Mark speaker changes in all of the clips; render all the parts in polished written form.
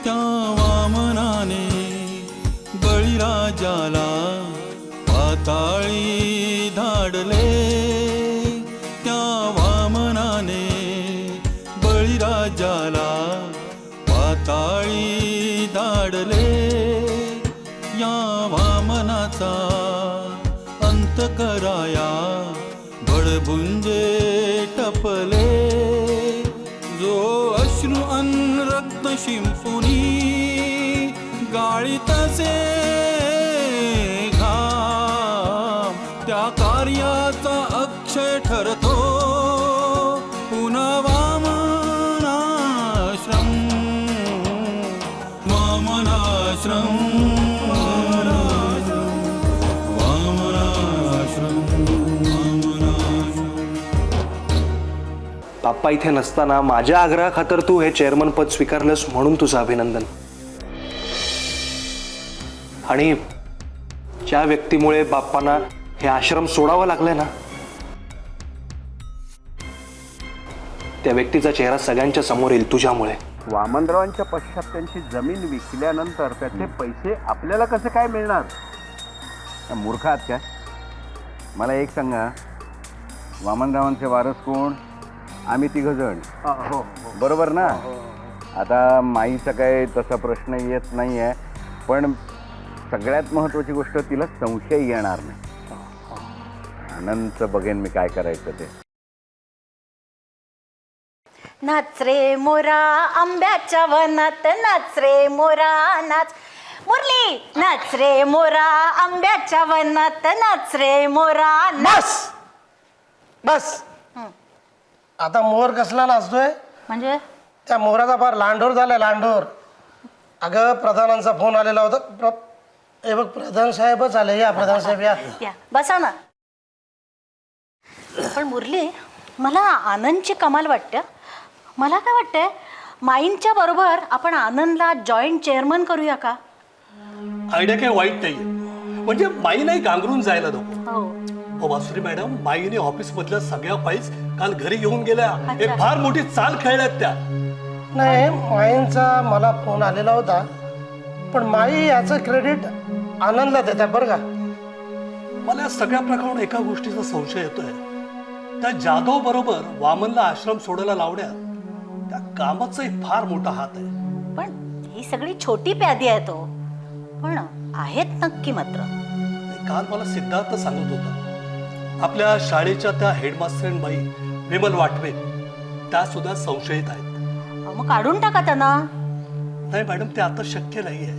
Speaker 1: त्या वामनाने बळीराजाला पाताळी धाडले, त्या वामनाने बळीराजाला पाताळी धाडले. या वामनाचा अंत कराया बळभुंजे टपले. जो अश्रू अन रक्त शिंपुनी गाळीतसे घाम, त्या कार्याचा अक्षय ठरतो पुन्हा वामनाश्रम. वामनाश्रम,
Speaker 2: बाप्पा इथे नसताना माझ्या आग्रहाखातर तू हे चेअरमन पद स्वीकारलंस म्हणून तुझं अभिनंदन. आणि ज्या व्यक्तीमुळे बाप्पांना हे आश्रम सोडावं लागलंय ना, त्या व्यक्तीचा चेहरा सगळ्यांच्या समोर येईल तुझ्यामुळे.
Speaker 3: वामनरावांच्या पश्चात त्यांची जमीन विकल्यानंतर त्याचे पैसे आपल्याला कसे काय मिळणार? मूर्ख आहात काय? मला एक सांगा, वामनरावांचे वारस कोण? आम्ही तिघजण. हो बरोबर ना? आता माईचा काय तसा प्रश्न येत नाही आहे, पण सगळ्यात महत्त्वाची गोष्ट, तिला संशय येणार नाही. आनंदचं बघेन मी काय करायचं ते.
Speaker 4: नाच रे मोरा आंब्याच्या वनात, नाच रे मोरा नाच. मुरली, नाच रे मोरा आंब्याच्या वनात, नाच रे मोरा नाच.
Speaker 5: बस बस, आता मोर कसला नाचतोय?
Speaker 4: म्हणजे
Speaker 5: त्या मोराचा फार लांडोर झालाय, लांडोर. अगं प्रधानांचा फोन आलेला होता. हे बघ, प्रधान साहेबच आले. या प्रधान साहेब या.
Speaker 4: या बसा ना. पण मुरली, मला आनंदची कमाल वाटते. मला काय वाटतंय, माईंच्या बरोबर आपण आनंदला जॉईंट चेअरमन करूया का?
Speaker 6: आयडिया काही वाईट नाही, म्हणजे माई नाही गांगरून जायला नको.
Speaker 4: हो
Speaker 6: वासुरी मॅडम, माईने ऑफिस मधल्या सगळ्या फाईल्स काल घरी घेऊन गेल्या. एक फार मोठी चाल खेळल्यात त्या.
Speaker 5: नाही, माईंचा मला फोन आलेला होता, पण माई याचं क्रेडिट आनंदला देतात बरं का.
Speaker 6: मला या सगळ्या प्रकारावर एका गोष्टीचा संशय येतोय. त्या जाधव बरोबर वामनला आश्रम सोडायला लावण्यात त्या कामाचा एक फार मोठा हात आहे.
Speaker 4: पण ही सगळी छोटी प्यादी आहे तो, पण आहेत नक्की मात्र.
Speaker 6: काल मला सिद्धार्थ सांगत होता, आपल्या शाळेच्या त्या हेडमास्टर बाई विमल वाटवे, त्या सुद्धा संशयित आहेत.
Speaker 4: मग काढून टाका त्यांना.
Speaker 6: नाही मॅडम, ते आता शक्य नाहीये.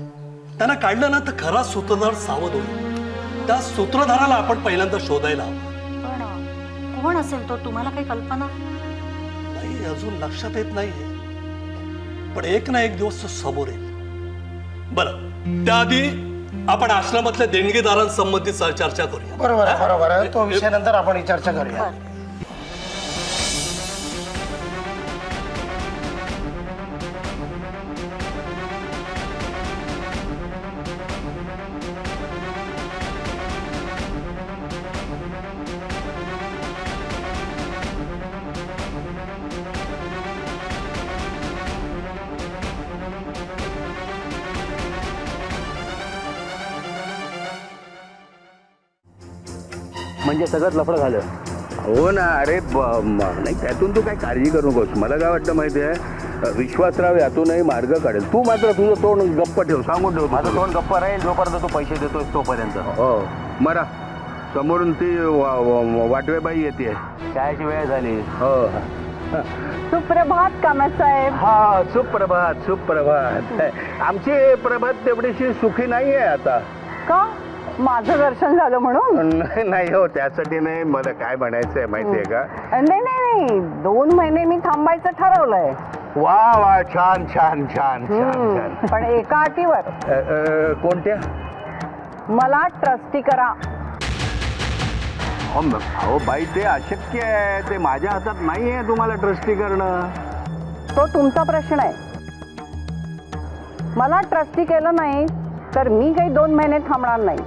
Speaker 6: त्यांना काढलं ना तर खरा सूत्रधार सावध होईल. त्या सूत्रधाराला आपण पहिल्यांदा शोधायला हवं.
Speaker 4: पण कोण असेल तो? तुम्हाला काही कल्पना?
Speaker 6: नाही, अजून लक्षात येत नाहीये, पण एक ना एक दिवस तो समोर येईल. बरं, त्याआधी आपण आश्रमातल्या देणगीदारांसंबंधी चर्चा करूया.
Speaker 5: बरोबर आहे, बरोबर आहे. तो विषय नंतर आपण चर्चा करूया.
Speaker 3: म्हणजे सगळंच लफडं झालं. हो ना. अरे नाही, त्यातून तू काय काळजी करू नकोस. मला काय वाटतं माहिती आहे, विश्वासराव यातूनही मार्ग काढेल. तू मात्र तुझं तोंड गप्प ठेव, सांगून ठेव. माझं तोंड गप्प राहील जोपर्यंत तू पैसे देतोस तोपर्यंत. हो मरा, समोरून ती वाटवेबाई येते. शाळेची वेळ झाली. हो.
Speaker 7: सुप्रभात कामत साहेब.
Speaker 3: हा, सुप्रभात सुप्रभात. आमची प्रभात तेवढीशी सुखी नाही आहे आता.
Speaker 7: का? माझं दर्शन झालं म्हणून?
Speaker 3: नाही हो, त्यासाठी नाही. मला काय म्हणायचंय माहितीये का?
Speaker 7: नाही नाही नाही, 2 महिने मी थांबायचं ठरवलंय.
Speaker 3: वा वा, छान छान छान छान छान.
Speaker 7: पण एका अटीवर.
Speaker 3: कोणत्या?
Speaker 7: मला ट्रस्टी करा.
Speaker 3: अहो बाई, ते अशक्य आहे. ते माझ्या हातात नाही आहे तुम्हाला ट्रस्टी करणं.
Speaker 7: तो तुमचा प्रश्न आहे. मला ट्रस्टी केलं नाही तर मी काही 2 महिने थांबणार नाही.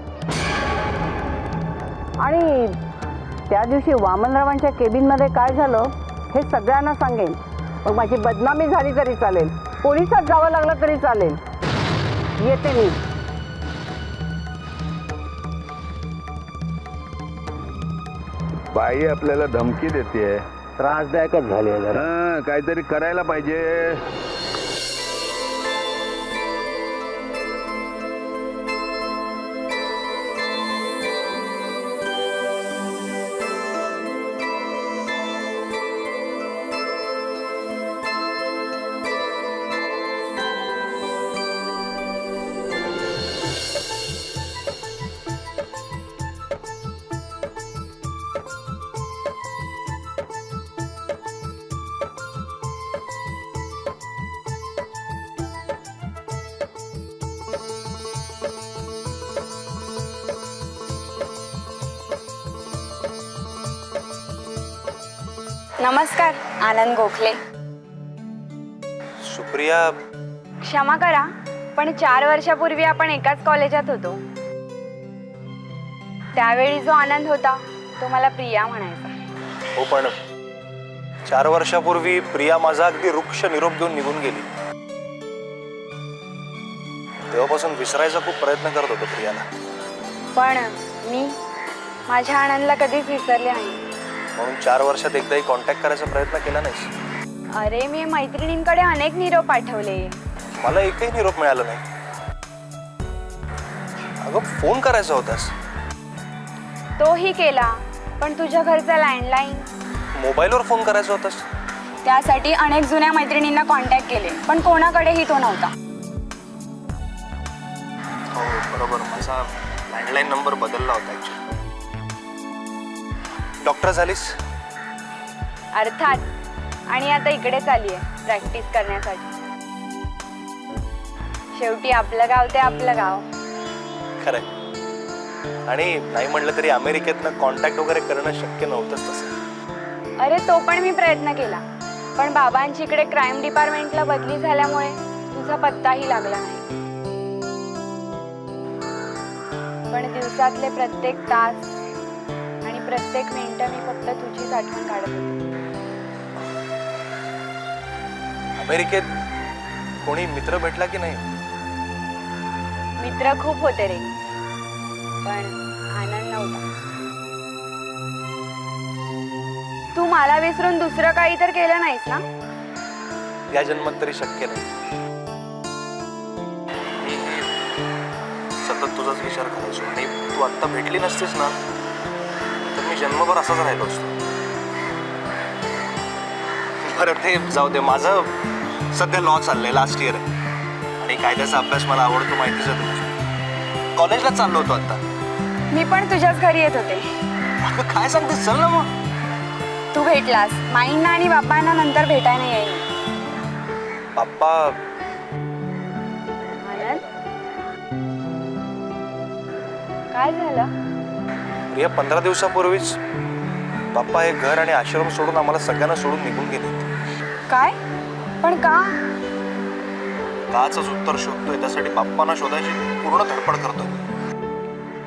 Speaker 7: आणि त्या दिवशी वामनरावांच्या केबिनमध्ये काय झालं हे सगळ्यांना सांगेन. मग माझी बदनामी झाली तरी चालेल. पोलिसात जावं लागलं तरी चालेल. येते मी.
Speaker 3: बाई आपल्याला धमकी देते.
Speaker 2: त्रासदायकच झाले जरा.
Speaker 3: काहीतरी करायला पाहिजे.
Speaker 8: नमस्कार, आनंद गोखले.
Speaker 2: सुप्रिया,
Speaker 8: क्षमा करा, पण 4 वर्षापूर्वी आपण एकाच कॉलेजात होतो. त्यावेळी जो आनंद होता तो मला प्रिया म्हणायचा.
Speaker 2: हो पण 4 वर्षापूर्वी प्रिया माझा अगदी वृक्ष निरोप देऊन निघून गेली. तेव्हापासून विसरायचा खूप प्रयत्न करत होतो प्रियाला.
Speaker 8: पण मी माझ्या आनंदला कधीच विसरले नाही.
Speaker 2: म्हणून 4 वर्षात एकदाही कॉन्टॅक्ट करायचा प्रयत्न केला नाहीस?
Speaker 8: अरे, मी मैत्रिणींकडे अनेक निरोप पाठवले.
Speaker 2: मला एकही निरोप मिळाला नाही. अगं, फोन करायचा होतास.
Speaker 8: तोही केला, पण तुझ्या घरचा लँडलाईन.
Speaker 2: मोबाईलवर फोन करायचा होतास.
Speaker 8: त्यासाठी अनेक जुन्या मैत्रिणींना कॉन्टॅक्ट केले, पण कोणाकडेही तो नव्हता.
Speaker 2: हो बरोबर, माझा लँडलाईन नंबर बदलला होता ॲक्च्युली. डॉक्टर झालीस?
Speaker 8: अर्थात. आणि आता इकडेच आली आहे प्रॅक्टिस करण्यासाठी. शेवटी आपलं गाव ते आपलं गाव.
Speaker 2: खरंय. आणि नाही म्हणलं तरी अमेरिकेतनं कॉन्टॅक्ट वगैरे करणं शक्य नव्हतंच तसं.
Speaker 8: अरे, तो पण मी प्रयत्न केला, पण बाबांची इकडे क्राईम डिपार्टमेंटला बदली झाल्यामुळे तुझा पत्ताही लागला नाही. पण दिवसातले प्रत्येक तास आणि प्रत्येक मिनिट मी फक्त तुझीच आठवण काढत होते.
Speaker 2: अमेरिकेत कोणी मित्र भेटला की नाही?
Speaker 8: मित्र खूप होते रे, पण आनंद नव्हता. तू मला विसरून दुसरं काही तर केलं नाहीस ना?
Speaker 2: या जन्मात तरी शक्य नाही. मी सतत तुझाच विचार करायचो आणि तू आत्ता भेटली नसतेस ना तर मी जन्मभर असाच राहिलो असतो. बरं, ते जाऊ दे. माझं सध्या लॉ चाललंय, लास्ट इयर आहे आणि कायद्याचा अभ्यास मला आवडतो, माहितीच आहे तुला. कॉलेजला चाललो होतो आता.
Speaker 8: मी पण तुझ्याच घरी येत होते.
Speaker 2: अगं काय सांगतेस, चल ना मग.
Speaker 8: तू भेटलास. माईंना आणि बापांना नंतर भेटायला येईल.
Speaker 2: बाप्पा,
Speaker 8: आनंद, काय झालं?
Speaker 2: या 15 दिवसापूर्वीच बाप्पा हे घर आणि आश्रम सोडून आम्हाला सगळ्यांना सोडून निघून गेले.
Speaker 8: काय? पण का?
Speaker 2: काच उत्तर शोधतोय, त्यासाठी बाप्पांना शोधायची पूर्ण धडपड करतोय.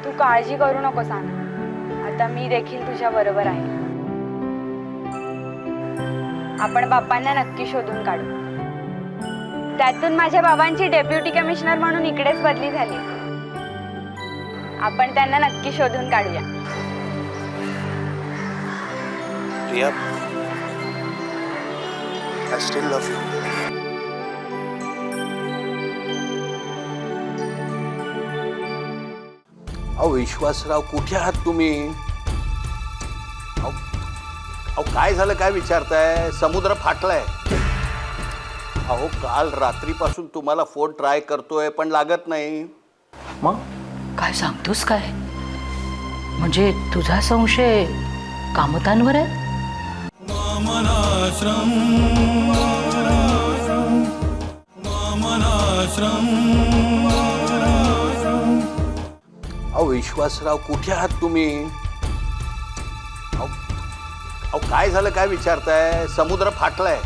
Speaker 8: तू काळजी करू नकोस आनंद. आता मी देखील तुझ्या बरोबर आहे. आपण बाप्पांना नक्की शोधून काढू. त्यातून माझ्या बाबांची डेप्युटी कमिशनर म्हणून इकडेच बदली झाली. आपण त्यांना नक्की शोधून काढूया.
Speaker 2: Priya, I still love you.
Speaker 3: अहो विश्वासराव, कुठे आहात तुम्ही? अहो काय झालं, काय विचारताय? समुद्र फाटलाय. अहो काल रात्रीपासून तुम्हाला फोन ट्राय करतोय पण लागत नाही.
Speaker 2: मग
Speaker 9: काय सांगतोस काय? म्हणजे तुझा संशय कामतांवर आहे?
Speaker 1: वामनाश्रम वामनाश्रम.
Speaker 3: अहो विश्वासराव, कुठे आहात तुम्ही? अहो काय झालं, काय विचारताय? समुद्र फाटलाय.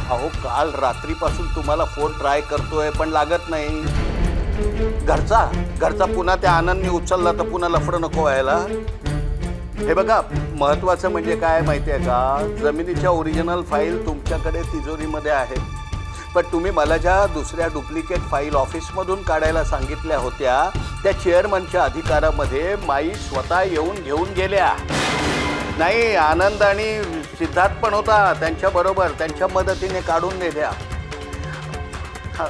Speaker 3: अहो काल रात्रीपासून तुम्हाला फोन ट्राय करतोय पण लागत नाही. घरचा पुन्हा त्या आनंदने उचलला तर पुन्हा लफडं नको व्हायला. हे बघा, महत्वाचं म्हणजे काय माहिती आहे का, जमिनीच्या ओरिजिनल फाईल तुमच्याकडे तिजोरीमध्ये आहेत. पण तुम्ही मला ज्या दुसऱ्या डुप्लिकेट फाईल ऑफिसमधून काढायला सांगितल्या होत्या त्या चेअरमनच्या अधिकारामध्ये माई स्वतः येऊन घेऊन गेल्या. नाही, आनंद आणि सिद्धार्थ पण होता त्यांच्याबरोबर, त्यांच्या मदतीने काढून दिल्या. हां,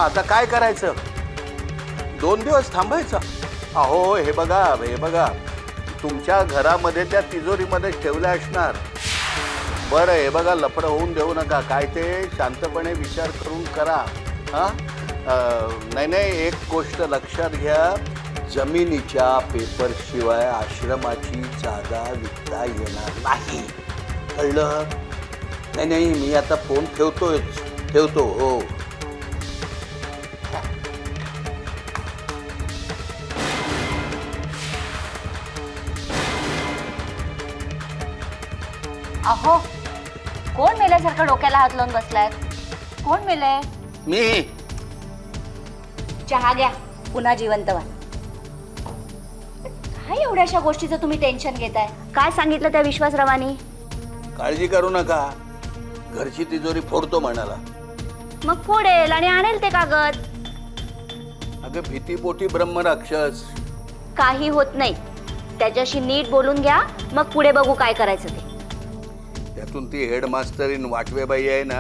Speaker 3: आता काय करायचं? 2 दिवस थांबायचं? अहो हे बघा तुमच्या घरामध्ये त्या तिजोरीमध्ये ठेवल्या असणार. बरं हे बघा, लफडं होऊन देऊ नका. काय ते शांतपणे विचार करून करा. हां, नाही, एक गोष्ट लक्षात घ्या, जमिनीच्या पेपरशिवाय आश्रमाची जागा विकता येणार नाही, कळलं? नाही, मी आता फोन ठेवतो. हो.
Speaker 4: अहो, कोण मेल्यासारखं डोक्याला हात लावून बसलाय? कोण मेलंय?
Speaker 3: मी.
Speaker 4: चहा घ्या, पुन्हा जिवंत व्हा. काय एवढ्याशा गोष्टीचं तुम्ही टेन्शन घेताय? काय सांगितलं त्या विश्वासरावानी?
Speaker 3: काळजी करू नका, घरची तिजोरी फोडतो म्हणाला.
Speaker 4: मग फोडेल आणि आणेल ते कागद.
Speaker 3: अगं भीतीपोटी ब्रह्मराक्षस.
Speaker 4: काही होत नाही, त्याच्याशी नीट बोलून घ्या, मग पुढे बघू काय करायचं ते.
Speaker 3: त्यातून ती हेडमास्टरीन वाटवेबाई आहे ना,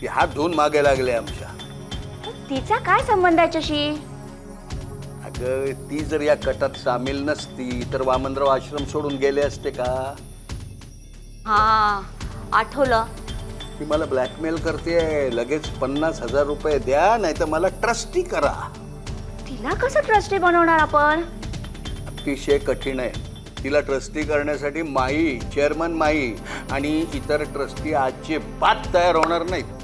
Speaker 3: ती हात धुवून मागे लागले आमच्या.
Speaker 4: तिचा काय संबंध याच्याशी?
Speaker 3: अगं ती जर या कटात सामील नसती तर वामनराव आश्रम सोडून गेले असते का?
Speaker 4: हा, आठवलं.
Speaker 3: ती मला ब्लॅकमेल करते, लगेच 50,000 रुपये द्या, नाही तर मला ट्रस्टी करा.
Speaker 4: तिला कसं ट्रस्टी बनवणार आपण?
Speaker 3: अतिशय कठीण आहे. तिला ट्रस्टी करण्यासाठी माई, चेअरमन माई आणि इतर ट्रस्टी अजिबात तयार होणार नाहीत.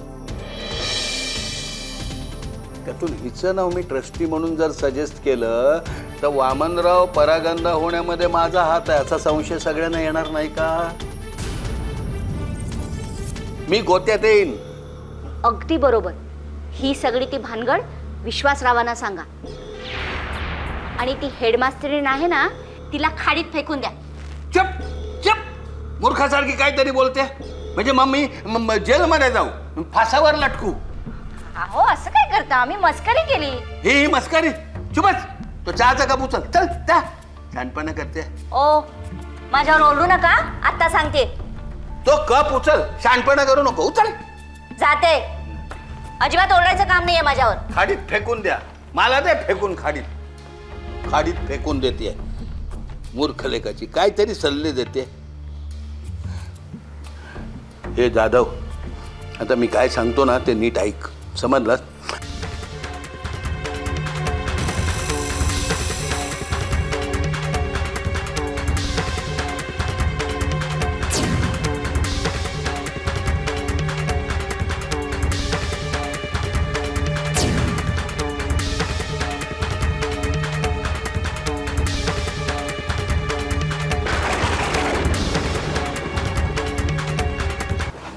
Speaker 3: त्यातून हिचं नाव मी ट्रस्टी म्हणून जर सजेस्ट केलं तर वामनराव परागंदा होण्यामध्ये माझा हात आहे असा संशय सगळ्यांना येणार नाही का? मी गोत्यात येईन.
Speaker 4: अगदी बरोबर. ही सगळी ती भानगड विश्वासरावांना सांगा. आणि ती हेडमास्टरीन आहे ना, तिला खाडीत फेकून द्या.
Speaker 3: चप, मूर्खासारखी काहीतरी बोलते. म्हणजे मग मी जेलमध्ये जाऊ, फासावर लटकू?
Speaker 4: अहो, असं काय करता? आम्ही मस्करी केली.
Speaker 3: ही मस्करी? चुपच. तो चहाचा कप उचल, चल. त्या छानपणा करते.
Speaker 4: ओ, माझ्यावर ओरडू नका, आता सांगते.
Speaker 3: तो कप उचल, शहाणपणा करू नको. उचल.
Speaker 4: जाते. अजिबात ओरडायचं काम नाहीये माझ्यावर.
Speaker 3: खाडीत फेकून द्या. मला दे फेकून खाडीत. खाडीत फेकून देते. मूर्ख लेकाची काहीतरी सल्ले देते. हे जाधव, आता मी काय सांगतो ना ते नीट ऐक, समजलं?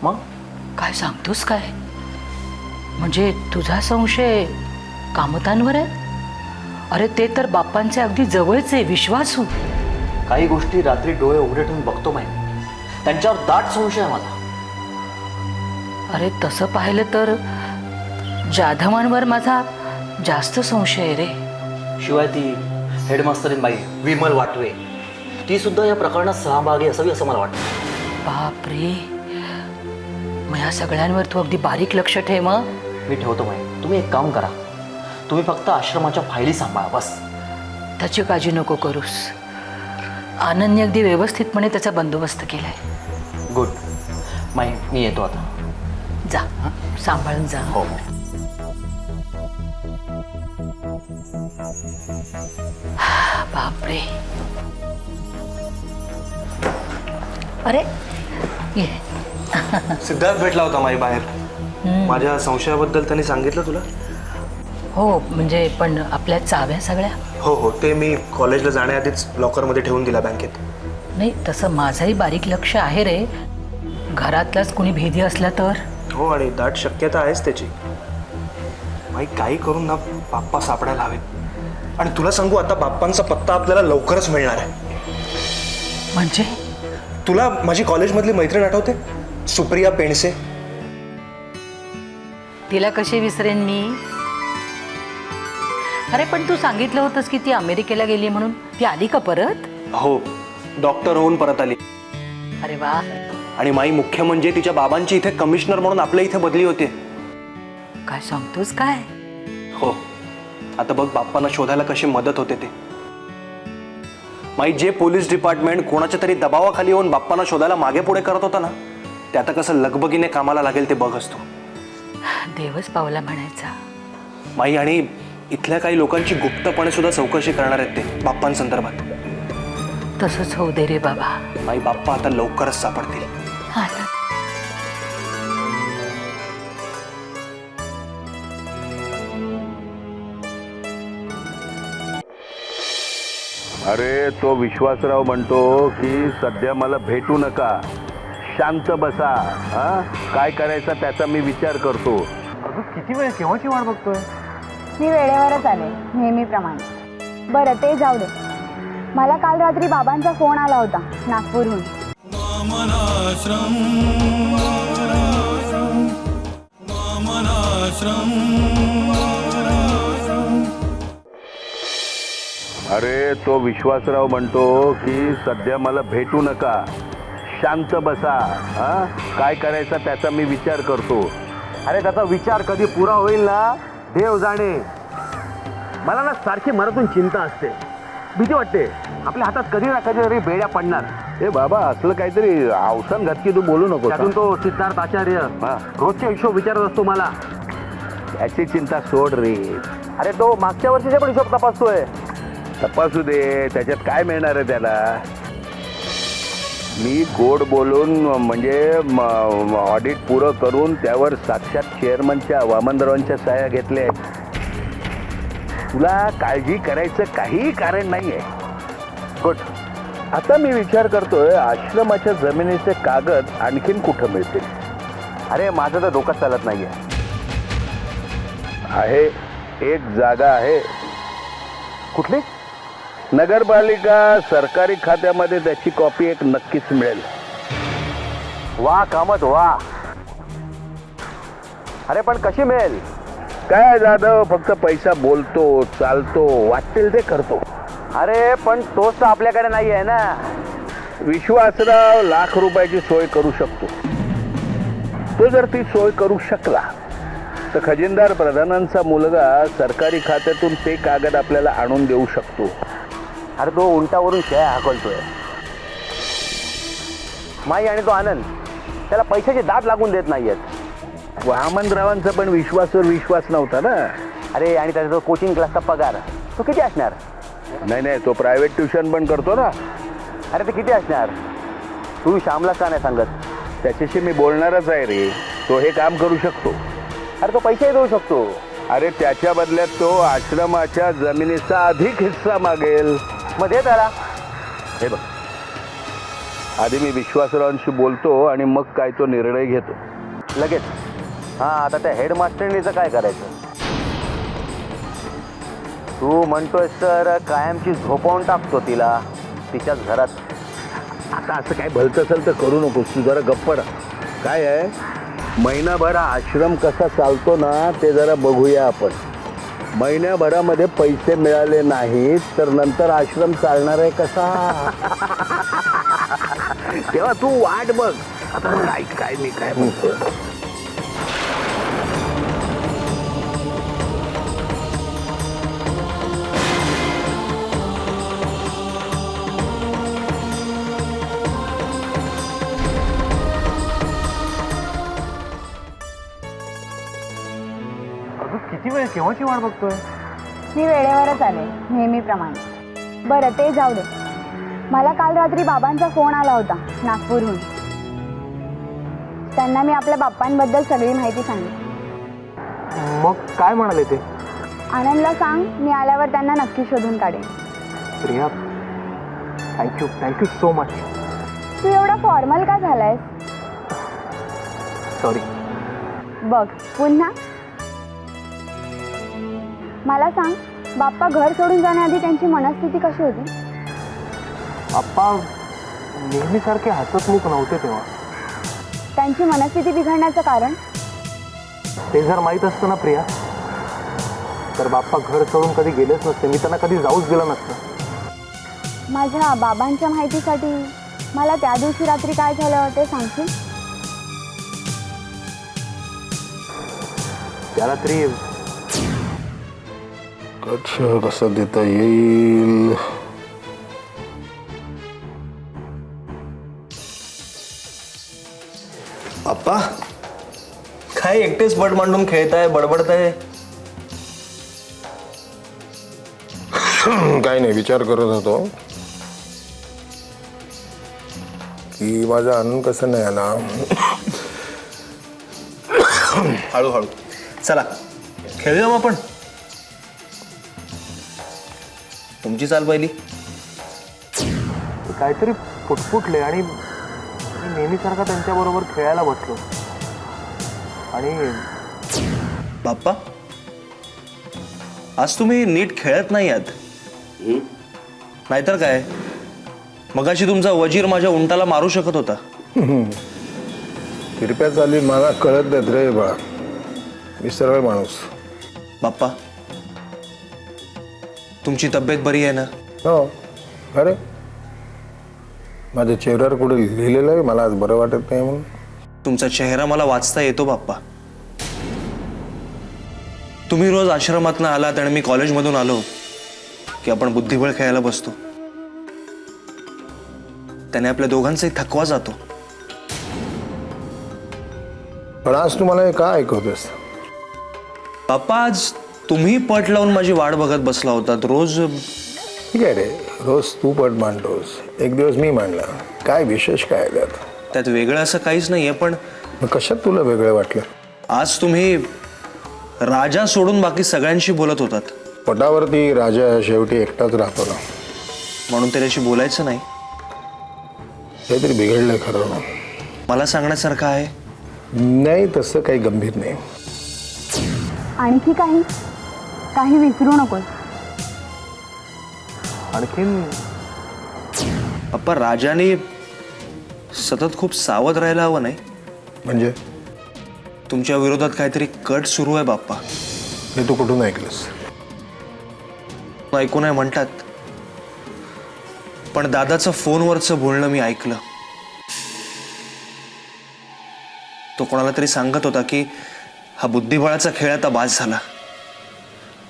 Speaker 9: मग काय सांगतोस काय? म्हणजे तुझा संशय कामतांवर आहे? अरे ते तर बाप्पांचे अगदी जवळचे विश्वासू.
Speaker 10: काही गोष्टी रात्री डोळे उघडे ठेवून बघतो माहिती, त्यांच्यावर दाट संशय आहे मला.
Speaker 9: अरे तसं पाहिलं तर जाधवांवर माझा जास्त संशय आहे रे.
Speaker 10: शिवाय ती हेडमास्टरीन बाई विमल वाटवे, ती सुद्धा या प्रकरणात सहभागी असावी असं मला वाटतं.
Speaker 9: बापरे, मग ह्या सगळ्यांवर तू अगदी बारीक लक्ष ठेव. मग
Speaker 10: मी ठेवतो माहिती. तुम्ही एक काम करा, तुम्ही फक्त आश्रमाच्या फायली सांभाळा बस.
Speaker 9: त्याची काळजी नको करूस. आनंदने अगदी व्यवस्थितपणे त्याचा बंदोबस्त केलाय.
Speaker 10: गुड. माई, मी येतो आता.
Speaker 9: जा, सांभाळून जा.
Speaker 10: हो.
Speaker 9: बापरे. अरे ये.
Speaker 11: सिद्धार्थ भेटला होता माई बाहेर. माझ्या संशयाबद्दल त्यांनी सांगितलं तुला?
Speaker 9: हो, म्हणजे पण आपल्या चाव्या सगळ्या?
Speaker 11: हो, ते मी कॉलेजला जाण्याआधीच लॉकरमध्ये ठेवून दिला बँकेत.
Speaker 9: नाही, तसं माझंही बारीक लक्ष आहे रे. घरातलाच कुणी भेदी असला तर?
Speaker 11: हो, आणि दाट शक्यता आहेच त्याची. माई, काही करून ना बाप्पा सापडायला हवेत. आणि तुला सांगू, आता बाप्पांचा पत्ता आपल्याला लवकरच मिळणार आहे.
Speaker 9: म्हणजे?
Speaker 11: तुला माझी कॉलेजमधली मैत्रीण आठवते, सुप्रिया पेंडसे?
Speaker 9: तिला कशी विसरेन मी? अरे पण तू सांगितलं होतंस की ती अमेरिकेला गेली म्हणून. ती आली का परत?
Speaker 11: हो, डॉक्टर होऊन परत आली.
Speaker 9: अरे वा.
Speaker 11: आणि माई मुख्य म्हणजे तिच्या बाबांची इथे कमिशनर म्हणून आपल्या इथे बदली होते.
Speaker 9: काय सांगतोस काय?
Speaker 11: हो, आता बघ बाप्पांना शोधायला कशी मदत होते ते. माई जे पोलीस डिपार्टमेंट कोणाच्या तरी दबावाखाली येऊन बाप्पांना शोधायला मागे पुढे करत होता ना, ते आता कसं लगबगीने कामाला लागेल ते बघ असतो.
Speaker 9: देवच पावला म्हणायचा.
Speaker 11: माई आणि इथल्या काही लोकांची गुप्तपणे सुद्धा चौकशी करणार आहेत ते बाप्पांसंदर्भात.
Speaker 9: तसंच होऊ दे रे बाबा.
Speaker 11: माई बाप्पा आता लवकरच सापडतील.
Speaker 9: आता
Speaker 3: अरे तो विश्वासराव म्हणतो की सध्या मला भेटू नका, शांत बसा. हा, काय करायचं त्याचा मी विचार करतो.
Speaker 11: अगं किती वेळ केव्हाची वाट बघतोय?
Speaker 8: मी वेळेवरच आले नेहमीप्रमाणे. बरं ते जाऊ दे. मला काल रात्री बाबांचा फोन आला होता नागपूरहून.
Speaker 1: वामनाश्रम वामनाश्रम.
Speaker 3: अरे तो विश्वासराव म्हणतो की सध्या मला भेटू नका, शांत बसा. हा, काय करायचं त्याचा मी विचार करतो.
Speaker 2: अरे त्याचा विचार कधी पुरा होईल ना देव जाणे. मला ना सारखी मनातून चिंता असते, भीती वाटते आपल्या हातात कधी ना कधीतरी बेड्या पडणार.
Speaker 3: ए बाबा, असलं काहीतरी अवसान घातकी तू बोलू नको.
Speaker 2: त्यातून तो सिद्धार्थ आचार्य रोजचे हिशोब विचारत असतो मला.
Speaker 3: याची चिंता सोड रे.
Speaker 2: अरे तो मागच्या वर्षीचे पण हिशोब तपासतोय.
Speaker 3: तपासू दे, त्याच्यात काय मिळणार आहे त्याला. मी गोड बोलून म्हणजे ऑडिट पुरं करून त्यावर साक्षात चेअरमनच्या वामनरावांच्या सह्या घेतल्या आहेत. तुला काळजी करायचं काही कारण नाही आहे. गुड. आता मी विचार करतोय आश्रमाच्या जमिनीचे कागद आणखीन कुठं मिळतील.
Speaker 2: अरे माझं तर डोकं चालत नाहीये.
Speaker 3: आहे एक जागा आहे.
Speaker 2: कुठली?
Speaker 3: नगरपालिका सरकारी खात्यामध्ये त्याची कॉपी एक नक्कीच मिळेल.
Speaker 2: वा कामत वा. अरे पण कशी मिळेल?
Speaker 3: काय जाधव, फक्त पैसा बोलतो, चालतो, वाटेल ते करतो.
Speaker 2: अरे पण तोच तर आपल्याकडे नाही आहे ना.
Speaker 3: विश्वासराव ₹1,00,000 सोय करू शकतो. तो जर ती सोय करू शकला तर खजिनदार प्रधानांचा मुलगा सरकारी खात्यातून ते कागद आपल्याला आणून देऊ शकतो.
Speaker 2: अरे तो उंटावरून शेळ्या हाकलतोय. माई आणि तो आनंद त्याला पैशाचे दात लागून देत नाहीयेत.
Speaker 3: वामनरावांचा पण विश्वासावर विश्वास नव्हता ना.
Speaker 2: अरे आणि त्याचा जो कोचिंग क्लासचा पगार तो किती असणार?
Speaker 3: नाही, तो प्रायव्हेट ट्युशन पण करतो ना.
Speaker 2: अरे ते किती असणार? तू श्यामला का नाही सांगत?
Speaker 3: त्याच्याशी मी बोलणारच आहे रे. तो हे काम करू शकतो.
Speaker 2: अरे तो पैसेही देऊ शकतो.
Speaker 3: अरे त्याच्या बदल्यात तो आश्रमाच्या जमिनीचा अधिक हिस्सा मागेल.
Speaker 2: मग दे त्याला.
Speaker 3: हे बघ, आधी मी विश्वासरावांशी बोलतो आणि मग काय तो निर्णय घेतो
Speaker 2: लगेच. हां, आता त्या हेडमास्टरनीचं काय करायचं? तू म्हणतोय तर कायमची झोपवून टाकतो तिला तिच्याच घरात.
Speaker 3: आता असं काय भलतं असेल तर करू नकोस. तू जरा गप्प राहा. काय आहे, महिनाभर आश्रम कसा चालतो ना ते जरा बघूया आपण. महिन्याभरामध्ये पैसे मिळाले नाहीत तर नंतर आश्रम चालणार आहे कसा? तेव्हा तू वाट बघ. आता काय मी काय म्हणतो.
Speaker 11: किती वेळ केव्हाची वाट बघतोय?
Speaker 8: मी वेळेवरच आले नेहमीप्रमाणे. बरं ते जाऊ दे. मला काल रात्री बाबांचा फोन आला होता नागपूरहून. त्यांना मी आपल्या बाप्पांबद्दल सगळी माहिती सांगितली.
Speaker 11: मग काय म्हणाले ते?
Speaker 8: आनंदला सांग मी आल्यावर त्यांना नक्की शोधून काढेन.
Speaker 11: Priya, thank you so much.
Speaker 8: तू एवढा फॉर्मल का झालायस?
Speaker 11: सॉरी.
Speaker 8: बघ पुन्हा. मला सांग, बाप्पा घर सोडून जाण्याआधी त्यांची मनस्थिती कशी होती?
Speaker 11: आप्पा नेहमीसारखे हसतमुख नव्हते तेव्हा.
Speaker 8: त्यांची मनस्थिती बिघडण्याचं कारण?
Speaker 2: ते जर माहीत असतं ना प्रिया, तर बाप्पा घर सोडून कधी गेलेच नसते. मी त्यांना कधी जाऊच दिलं नसतं.
Speaker 8: माझ्या बाबांच्या माहितीसाठी मला त्या दिवशी रात्री काय झालं ते सांगशील?
Speaker 2: त्या रात्री
Speaker 3: कसं देता येईल?
Speaker 11: बाप्पा काय एकटेच बट मांडून खेळताय, बडबडताय?
Speaker 12: काही नाही, विचार करत होतो की माझा आनंद कसं नाही आला.
Speaker 11: हळूहळू चला खेळूया मग आपण. तुमची चाल पहिली.
Speaker 2: काहीतरी फुटफुटले आणि मी नेहमीसारखा त्यांच्याबरोबर खेळायला बसलो. आणि
Speaker 11: बाप्पा आज तुम्ही नीट खेळत नाही आहात. नाहीतर काय, मगाशी तुमचा वजीर माझ्या उंटाला मारू शकत होता.
Speaker 12: कृपया चाली मला कळत नाहीत रे बाळा, मी सरळ माणूस.
Speaker 11: बाप्पा तुमची तब्येत बरी आहे ना?
Speaker 12: हो. अरे माझ्या चेहऱ्यावर कुठे लिहिलेलं आहे मला आज बरं वाटत नाही म्हणून?
Speaker 11: तुमचा चेहरा मला वाचता येतो बाप्पा. तुम्ही रोज आश्रमातनं आलात आणि मी कॉलेजमधून आलो की आपण बुद्धिबळ खेळायला बसतो. त्याने आपल्या दोघांचाही थकवा जातो.
Speaker 12: पण आज तुम्हाला हे का ऐकवतेस?
Speaker 11: बाप्पा आज तुम्ही पट लावून माझी वाट बघत बसला होतात. रोज
Speaker 12: ठीक आहे रे, रोज तू पट मांडतोस, एक दिवस मी मांडला, काय विशेष काय आहे त्यात?
Speaker 11: त्यात वेगळं असं काहीच नाहीये. पण
Speaker 12: मग कशात तुला वेगळं वाटलं?
Speaker 11: आज तुम्ही राजा सोडून बाकी सगळ्यांशी बोलत होतात.
Speaker 12: पटावरती राजा शेवटी एकटाच राहतो ना,
Speaker 11: म्हणून त्याच्याशी बोलायचं नाही.
Speaker 12: काहीतरी बिघडलं खरं.
Speaker 11: मला सांगण्यासारखं आहे?
Speaker 12: नाही तसं काही गंभीर नाही.
Speaker 8: आणखी काही विसरू नकोस.
Speaker 2: आणखीन
Speaker 11: बाप्पा राजाने सतत खूप सावध राहायला हवं नाही?
Speaker 12: म्हणजे
Speaker 11: तुमच्या विरोधात काहीतरी कट सुरू आहे बाप्पा.
Speaker 12: हे तू कुठून ऐकलंस?
Speaker 11: ऐकू नाही म्हणतात, पण दादाचं फोनवरचं बोलणं मी ऐकलं. तो कोणाला तरी सांगत होता की हा बुद्धिबळाचा खेळ आता बास झाला.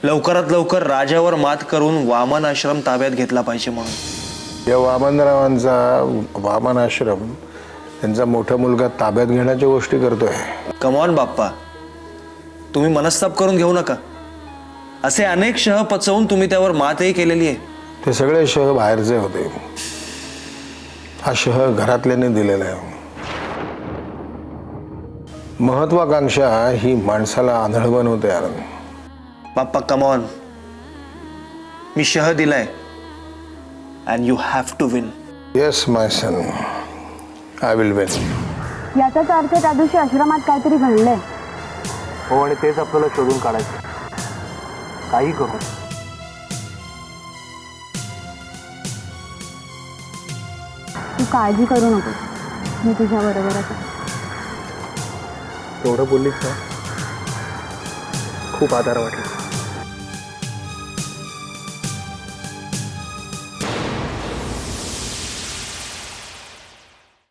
Speaker 11: लवकरात लवकर राजावर मात करून वामन आश्रम ताब्यात घेतला पाहिजे म्हणून.
Speaker 12: या वामनरावांचा वामन आश्रम त्यांचा मोठा मुलगा ताब्यात घेण्याच्या गोष्टी करतोय.
Speaker 11: कमॉन बाप्पा, तुम्ही मनस्ताप करून घेऊ नका. असे अनेक शह पचवून तुम्ही त्यावर मातही केलेली आहे.
Speaker 12: ते सगळे शह बाहेरचे होते, हा शह घरातल्याने दिलेला आहे. महत्वाकांक्षा ही माणसाला आंधळ बनवते. आनंद
Speaker 11: बाप्पा कमॉन, मी शह दिलाय and you have to win.
Speaker 12: Yes my son, I will win.
Speaker 8: याचाच अर्थ त्या दिवशी आश्रमात काहीतरी घडलंय.
Speaker 2: हो, आणि तेच आपल्याला शोधून काढायचं. काही करू.
Speaker 8: तू काळजी करू नकोस, मी तुझ्या बरोबरच आहे.
Speaker 2: तेवढं बोललीस ना, खूप आधार वाटला.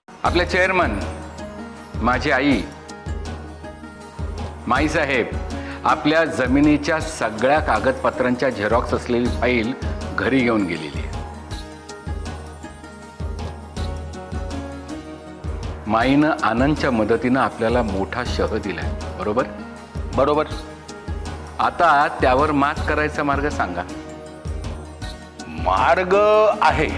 Speaker 13: आपले चेअरमन माझी आई माईसाहेब आपल्या जमिनीच्या सगळ्या कागदपत्रांच्या झेरॉक्स असलेली फाईल घरी घेऊन गेलेली आहे. माईनं आनंदच्या मदतीनं आपल्याला मोठा शह दिलाय. बरोबर बरोबर. आता त्यावर मात करायचा मार्ग सांगा.
Speaker 3: मार्ग आहे.